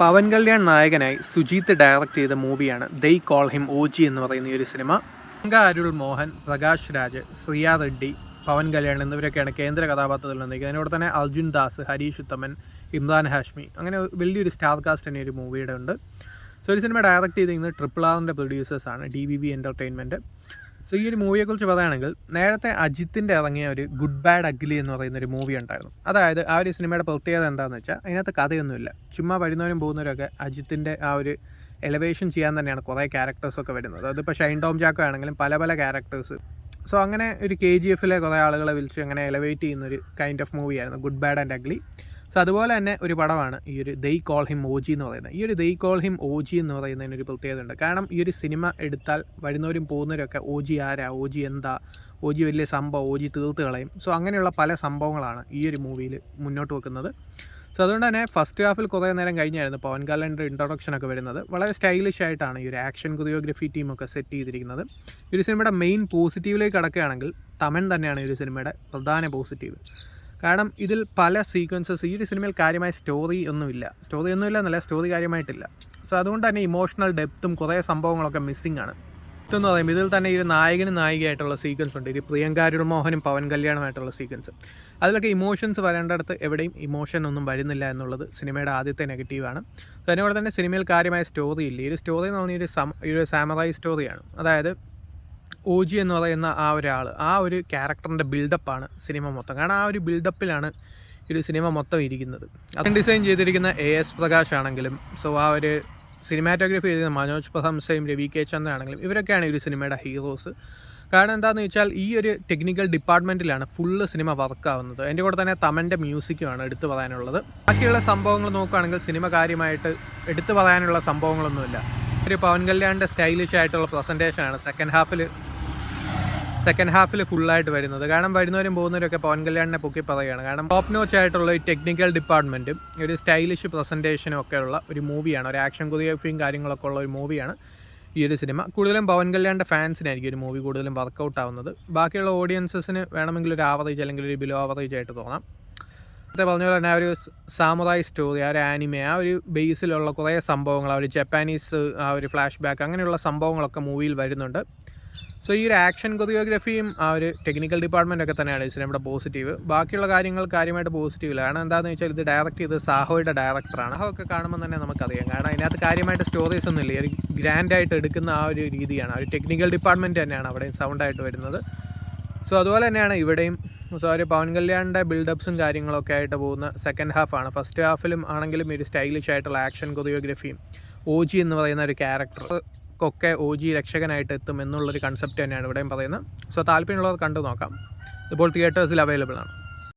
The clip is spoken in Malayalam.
പവൻ കല്യാൺ നായകനായി സുജീത്ത് ഡയറക്റ്റ് ചെയ്ത മൂവിയാണ് ദൈ കോൾ ഹിം ഓജി എന്ന് പറയുന്ന ഈ ഒരു സിനിമ. അരുൾ മോഹൻ, പ്രകാശ് രാജ്, ശ്രിയ റെഡ്ഡി, പവൻ കല്യാൺ എന്നിവരൊക്കെയാണ് കേന്ദ്ര കഥാപാത്രത്തിൽ വന്നിരിക്കുന്നത്. അതിനോട് തന്നെ അർജുൻ ദാസ്, ഹരീഷ് ഉത്തമൻ, ഇമ്രാൻ ഹാഷ്മി, അങ്ങനെ വലിയൊരു സ്റ്റാർ കാസ്റ്റ് തന്നെ ഒരു മൂവിയുടെ ഉണ്ട്. സോ ഒരു സിനിമ ഡയറക്റ്റ് ചെയ്തിരിക്കുന്നത് RRRൻ്റെ പ്രൊഡ്യൂസേഴ്സാണ്, DVB എൻ്റർടൈൻമെൻറ്റ്. സോ ഈ ഒരു മൂവിയെക്കുറിച്ച് പറയുകയാണെങ്കിൽ, നേരത്തെ അജിത്തിൻ്റെ ഇറങ്ങിയ ഒരു ഗുഡ് ബാഡ് അഗ്ലി എന്ന് പറയുന്നൊരു മൂവി ഉണ്ടായിരുന്നു. അതായത് ആ ഒരു സിനിമയുടെ പ്രത്യേകത എന്താണെന്ന് വെച്ചാൽ അതിനകത്ത് കഥയൊന്നുമില്ല, ചുമ്മാ വരുന്നവരും പോകുന്നവരൊക്കെ അജിത്തിൻ്റെ ആ ഒരു എലവേഷൻ ചെയ്യാൻ തന്നെയാണ് കുറേ ക്യാരക്ടേഴ്സൊക്കെ വരുന്നത്. അതിപ്പോൾ ഷൈൻ ടോം ചാക്കോ ആണെങ്കിലും പല ക്യാരക്ടേഴ്സ്. സോ അങ്ങനെ ഒരു KGFലെ കുറേ ആളുകളെ വിളിച്ച് അങ്ങനെ എലവേറ്റ് ചെയ്യുന്നൊരു കൈൻഡ് ഓഫ് മൂവിയായിരുന്നു good bad and ugly. So അതുപോലെ തന്നെ ഒരു പടമാണ് ഈ ഒരു ദൈ കോൾ ഹിം ഓജി എന്ന് പറയുന്നത്. ഈ ഒരു ദൈ കോൾ ഹിം ഓജി എന്ന് പറയുന്നതിനൊരു പ്രത്യേകത ഉണ്ട്. കാരണം ഈ ഒരു സിനിമ എടുത്താൽ വരുന്നവരും പോകുന്നവരൊക്കെ ഓജി ആരാ, ഓജി എന്താ, ഓജി വലിയ സംഭവം, ഓജി തീർത്ത് കളയും. സോ അങ്ങനെയുള്ള പല സംഭവങ്ങളാണ് ഈ ഒരു മൂവിയിൽ മുന്നോട്ട് വെക്കുന്നത്. സോ അതുകൊണ്ട് തന്നെ ഫസ്റ്റ് ഹാഫിൽ കുറേ നേരം കഴിഞ്ഞായിരുന്നു പവൻ കല്യാണിൻ്റെ ഇൻട്രൊഡക്ഷനൊക്കെ വരുന്നത്. വളരെ സ്റ്റൈലിഷ് ആയിട്ടാണ് ഈ ഒരു ആക്ഷൻ കൊറിയോഗ്രഫി ടീമൊക്കെ സെറ്റ് ചെയ്തിരിക്കുന്നത്. ഈ ഒരു സിനിമയുടെ മെയിൻ പോസിറ്റീവിലേക്ക് കടക്കുകയാണെങ്കിൽ തമൻ തന്നെയാണ് ഈ ഒരു സിനിമയുടെ പ്രധാന പോസിറ്റീവ്. കാരണം ഇതിൽ പല സീക്വൻസസ്, ഈ ഒരു സിനിമയിൽ കാര്യമായ സ്റ്റോറി ഒന്നുമില്ല എന്നല്ല, സ്റ്റോറി കാര്യമായിട്ടില്ല. സോ അതുകൊണ്ട് തന്നെ ഇമോഷണൽ ഡെപ്തും കുറേ സംഭവങ്ങളൊക്കെ മിസ്സിംഗ് ആണ്. ഇതെന്ന് പറയുമ്പോൾ ഇതിൽ തന്നെ ഈ നായകനും നായികയായിട്ടുള്ള സീക്വൻസ് ഉണ്ട്, ഈ പ്രിയങ്ക അരുൾ മോഹനും പവൻ കല്യാണുമായിട്ടുള്ള സീക്വൻസ്. അതിലൊക്കെ ഇമോഷൻസ് വരേണ്ടടുത്ത് എവിടെയും ഇമോഷൻ ഒന്നും വരുന്നില്ല എന്നുള്ളത് സിനിമയുടെ ആദ്യത്തെ നെഗറ്റീവാണ്. അതിനോട് തന്നെ സിനിമയിൽ കാര്യമായ സ്റ്റോറി ഇല്ല. ഈ ഒരു സ്റ്റോറി എന്ന് പറഞ്ഞാൽ ഒരു സാമറായി സ്റ്റോറിയാണ്. അതായത് ഓജി എന്ന് പറയുന്ന ആ ഒരാൾ, ആ ഒരു ക്യാരക്ടറിൻ്റെ ബിൽഡപ്പാണ് സിനിമ മൊത്തം. കാരണം ആ ഒരു ബിൽഡപ്പിലാണ് ഈ ഒരു സിനിമ മൊത്തം ഇരിക്കുന്നത്. അത് ഡിസൈൻ ചെയ്തിരിക്കുന്ന AS പ്രകാശ് ആണെങ്കിലും, സോ ആ ഒരു സിനിമാറ്റോഗ്രഫി ചെയ്തിരുന്ന മനോജ് പ്രഹംസയും രവി കെ ചന്ദ്രനാണെങ്കിലും ഇവരൊക്കെയാണ് ഈ ഒരു സിനിമയുടെ ഹീറോസ്. കാരണം എന്താണെന്ന് വെച്ചാൽ ഈ ഒരു ടെക്നിക്കൽ ഡിപ്പാർട്ട്മെൻറ്റിലാണ് ഫുള്ള് സിനിമ വർക്കാവുന്നത്. അതിൻ്റെ കൂടെ തന്നെ തമൻ്റെ മ്യൂസിക്കുമാണ് എടുത്തു പറയാനുള്ളത്. ബാക്കിയുള്ള സംഭവങ്ങൾ നോക്കുകയാണെങ്കിൽ സിനിമ കാര്യമായിട്ട് എടുത്തു പറയാനുള്ള സംഭവങ്ങളൊന്നുമില്ല. ഒരു പവൻ കല്യാണിൻ്റെ സ്റ്റൈലിഷ് ആയിട്ടുള്ള പ്രസൻറ്റേഷനാണ് സെക്കൻഡ് ഹാഫിൽ ഫുള്ളായിട്ട് വരുന്നത്. കാരണം വരുന്നവരും പോകുന്നവരൊക്കെ പവൻ കല്യാണിനെ പൊക്കി പറയുകയാണ്. കാരണം ടോപ്പ് നോച്ച് ആയിട്ടുള്ള ഈ ടെക്നിക്കൽ ഡിപ്പാർട്ട്മെൻറ്റും ഒരു സ്റ്റൈലിഷ് പ്രസൻറ്റേഷനും ഒക്കെ ഉള്ള ഒരു മൂവിയാണ്, ഒരു ആക്ഷൻ കൊറിയോഗ്രഫിയും കാര്യങ്ങളൊക്കെ ഉള്ള ഒരു മൂവിയാണ് ഈ ഒരു സിനിമ. കൂടുതലും പവൻ കല്യാണിൻ്റെ ഫാൻസിനായിരിക്കും ഒരു മൂവി കൂടുതലും വർക്കൗട്ട് ആവുന്നത്. ബാക്കിയുള്ള ഓഡിയൻസസിന് വേണമെങ്കിൽ ഒരു ആവറേജ് അല്ലെങ്കിൽ ഒരു ബിലോ ആവറേജ് ആയിട്ട് തോന്നാം. നേരത്തെ പറഞ്ഞ പോലെ തന്നെ ആ ഒരു സാമുറായി സ്റ്റോറി, ആ ഒരു ആനിമെ, ആ ഒരു ബേസിലുള്ള കുറേ സംഭവങ്ങൾ, ആ ഒരു ജപ്പാനീസ്, ആ ഒരു ഫ്ലാഷ് ബാക്ക്, അങ്ങനെയുള്ള സംഭവങ്ങളൊക്കെ മൂവിയിൽ വരുന്നുണ്ട്. സോ ഈ ഒരു ആക്ഷൻ കൊറിയോഗ്രഫിയും ആ ഒരു ടെക്നിക്കൽ ഡിപ്പാർട്ട്മെൻറ്റൊക്കെ തന്നെയാണ് ഈ സിനിമയുടെ പോസിറ്റീവ്. ബാക്കിയുള്ള കാര്യങ്ങൾ കാര്യമായിട്ട് പോസിറ്റീവില്ല. കാരണം എന്താണെന്ന് വെച്ചാൽ ഇത് ഡയറക്റ്റ് ചെയ്ത് സാഹോയുടെ ഡയറക്ടറാണ്. സാഹോ ഒക്കെ കാണുമ്പോൾ തന്നെ നമുക്കറിയാം. കാരണം അതിനകത്ത് കാര്യമായിട്ട് സ്റ്റോറീസ് ഒന്നും ഇല്ല. ഒരു ഗ്രാൻഡായിട്ട് എടുക്കുന്ന ആ ഒരു രീതിയാണ്. ആ ഒരു ടെക്നിക്കൽ ഡിപ്പാർട്ട്മെൻറ്റ് തന്നെയാണ് അവിടെയും സൗണ്ടായിട്ട് വരുന്നത്. സോ അതുപോലെ തന്നെയാണ് ഇവിടെയും. സോ ഒരു പവൻ കല്യാണിൻ്റെ ബിൽഡപ്സും കാര്യങ്ങളൊക്കെ ആയിട്ട് പോകുന്ന സെക്കൻഡ് ഹാഫാണ്. ഫസ്റ്റ് ഹാഫിലും ആണെങ്കിലും ഒരു സ്റ്റൈലിഷ് ആയിട്ടുള്ള ആക്ഷൻ കൊറിയോഗ്രഫിയും ഓജി എന്ന് പറയുന്ന ഒരു ക്യാരക്ടർ ഒക്കെ ഓജി രക്ഷകനായിട്ട് എത്തും എന്നുള്ളൊരു കൺസെപ്റ്റ് തന്നെയാണ് ഇവിടെയും പറയുന്നത്. സോ താല്പര്യമുള്ളവർ കണ്ടു നോക്കാം. ഇപ്പോൾ തിയേറ്റേഴ്സിൽ അവൈലബിൾ ആണ്.